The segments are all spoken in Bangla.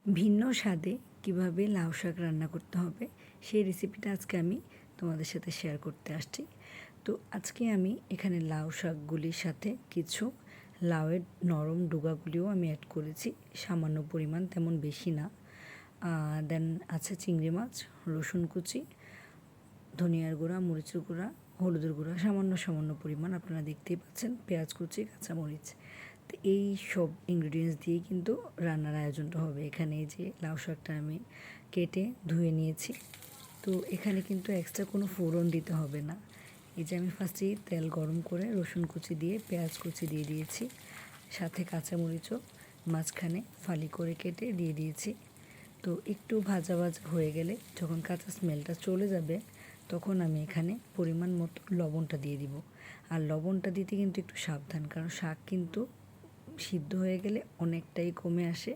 ভিন্ন স্বাদে কিভাবে লাউ শাক রান্না করতে হবে সেই রেসিপিটা আজকে আমি তোমাদের সাথে শেয়ার করতে আসছি। তো আজকে আমি এখানে লাউ শাকগুলির সাথে কিছু লাউয়ের নরম ডুগাগুলিও আমি অ্যাড করেছি, সামান্য পরিমাণ, তেমন বেশি না। দেন আছে চিংড়ি মাছ, রসুন কুচি, ধনিয়ার গুঁড়া, মরিচের গুঁড়া, হলুদের গুঁড়া সামান্য সামান্য পরিমাণ, আপনারা দেখতেই পাচ্ছেন, পেঁয়াজ কুচি, কাঁচামরিচ। তো এই সব ইনগ্রিডিয়েন্টস দিয়েই কিন্তু রান্নার আয়োজনটা হবে। এখানে এই যে লাউ শাকটা আমি কেটে ধুয়ে নিয়েছি। তো এখানে কিন্তু এক্সট্রা কোনো ফোড়ন দিতে হবে না। এই যে আমি ফার্স্টেই তেল গরম করে রসুন কুচি দিয়ে পেঁয়াজ কুচি দিয়ে দিয়েছি, সাথে কাঁচামরিচও মাঝখানে ফালি করে কেটে দিয়ে দিয়েছি। তো একটু ভাজা ভাজা হয়ে গেলে, যখন কাঁচা স্মেলটা চলে যাবে, তখন আমি এখানে পরিমাণ মতো লবণটা দিয়ে দিব। আর লবণটা দিতে কিন্তু একটু সাবধান, কারণ শাক কিন্তু সিদ্ধ হয়ে গেলে অনেকটাই কমে আসে।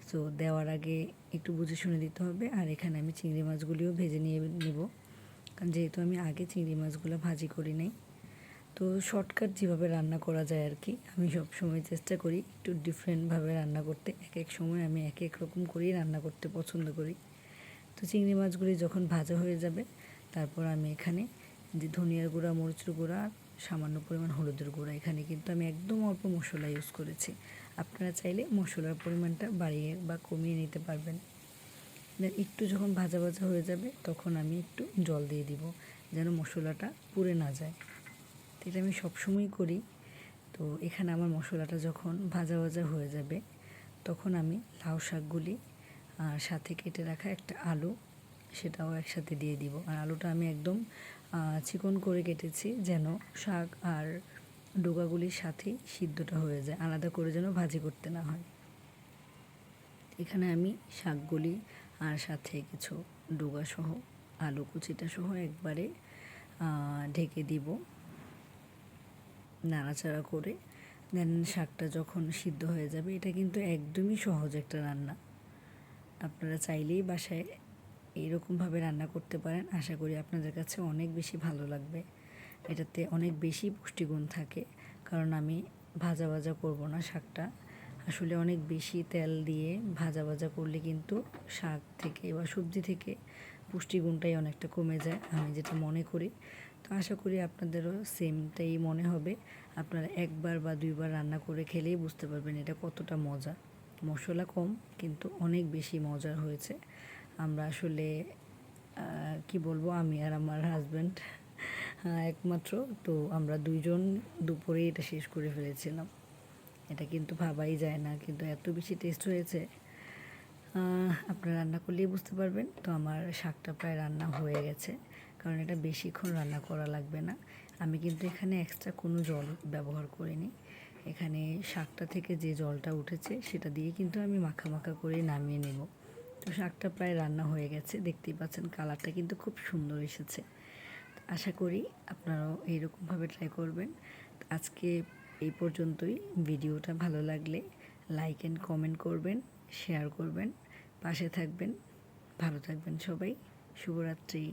সো দেওয়ার আগে একটু বুঝে শুনে দিতে হবে। আর এখানে আমি চিংড়ি মাছগুলিও ভেজে নিয়ে নিব, কারণ যেহেতু আমি আগে চিংড়ি মাছগুলো ভাজি করি নাই। তো শর্টকাট যেভাবে রান্না করা যায় আর কি, আমি সব সময় চেষ্টা করি একটু ডিফারেন্টভাবে রান্না করতে। এক এক সময় আমি এক এক রকম করেই রান্না করতে পছন্দ করি। তো চিংড়ি মাছগুলি যখন ভাজা হয়ে যাবে, তারপর আমি এখানে যে ধনিয়ার গুঁড়া, মরিচের গুঁড়া, সামান্য পরিমাণ হলুদের গুঁড়া, এখানে কিন্তু আমি একদম অল্প মশলা ইউজ করেছি। আপনারা চাইলে মশলার পরিমাণটা বাড়িয়ে বা কমিয়ে নিতে পারবেন। দেন একটু যখন ভাজা ভাজা হয়ে যাবে, তখন আমি একটু জল দিয়ে দিব, যেন মশলাটা পুড়ে না যায়। তো এটা আমি সবসময়ই করি। তো এখানে আমার মশলাটা যখন ভাজা ভাজা হয়ে যাবে, তখন আমি লাউ শাকগুলি আর সাথে কেটে রাখা একটা আলু, সেটাও একসাথে দিয়ে দিব। আর আলুটা আমি একদম চিকন করে কেটেছি, যেন শাক আর ডোগাগুলির সাথেই সিদ্ধটা হয়ে যায়, আলাদা করে যেন ভাজি করতে না হয়। এখানে আমি শাকগুলি আর সাথে কিছু ডোগাসহ আলু কুচিটা সহ একবারে ঢেকে দিব, নাড়াচাড়া করে। দেন শাকটা যখন সিদ্ধ হয়ে যাবে, এটা কিন্তু একদমই সহজ একটা রান্না। আপনারা চাইলেই বাসায় এইরকমভাবে রান্না করতে পারেন। আশা করি আপনাদের কাছে অনেক বেশি ভালো লাগবে। এটাতে অনেক বেশি পুষ্টিগুণ থাকে, কারণ আমি ভাজা ভাজা করব না শাকটা। আসলে অনেক বেশি তেল দিয়ে ভাজা ভাজা করলে কিন্তু শাক থেকে বা সবজি থেকে পুষ্টিগুণটাই অনেকটা কমে যায়, আমি যেটা মনে করি। তো আশা করি আপনাদেরও সেমটাই মনে হবে। আপনারা একবার বা দুইবার রান্না করে খেলেই বুঝতে পারবেন এটা কতটা মজা। মশলা কম, কিন্তু অনেক বেশি মজার হয়েছে। আমরা আসলে কি বলবো, আমি আর আমার হাজব্যান্ড একমাত্র, তো আমরা দুইজন দুপুরেই এটা শেষ করে ফেলেছিলাম। এটা কিন্তু ভাবাই যায় না, কিন্তু এত বেশি টেস্ট হয়েছে। আপনারা রান্না করলেই বুঝতে পারবেন। তো আমার শাকটা প্রায় রান্না হয়ে গেছে, কারণ এটা বেশিক্ষণ রান্না করা লাগবে না। আমি কিন্তু এখানে এক্সট্রা কোনো জল ব্যবহার করিনি। এখানে শাকটা থেকে যে জলটা উঠেছে, সেটা দিয়ে কিন্তু আমি মাখা মাখা করে নামিয়ে নেব। তো শাকটা প্রায় রান্না হয়ে গেছে, দেখতেই পাচ্ছেন কালারটা কিন্তু খুব সুন্দর এসেছে। আশা করি আপনারাও এইরকমভাবে ট্রাই করবেন। আজকে এই পর্যন্তই। ভিডিওটা ভালো লাগলে লাইক অ্যান্ড কমেন্ট করবেন, শেয়ার করবেন, পাশে থাকবেন। ভালো থাকবেন সবাই। শুভরাত্রি।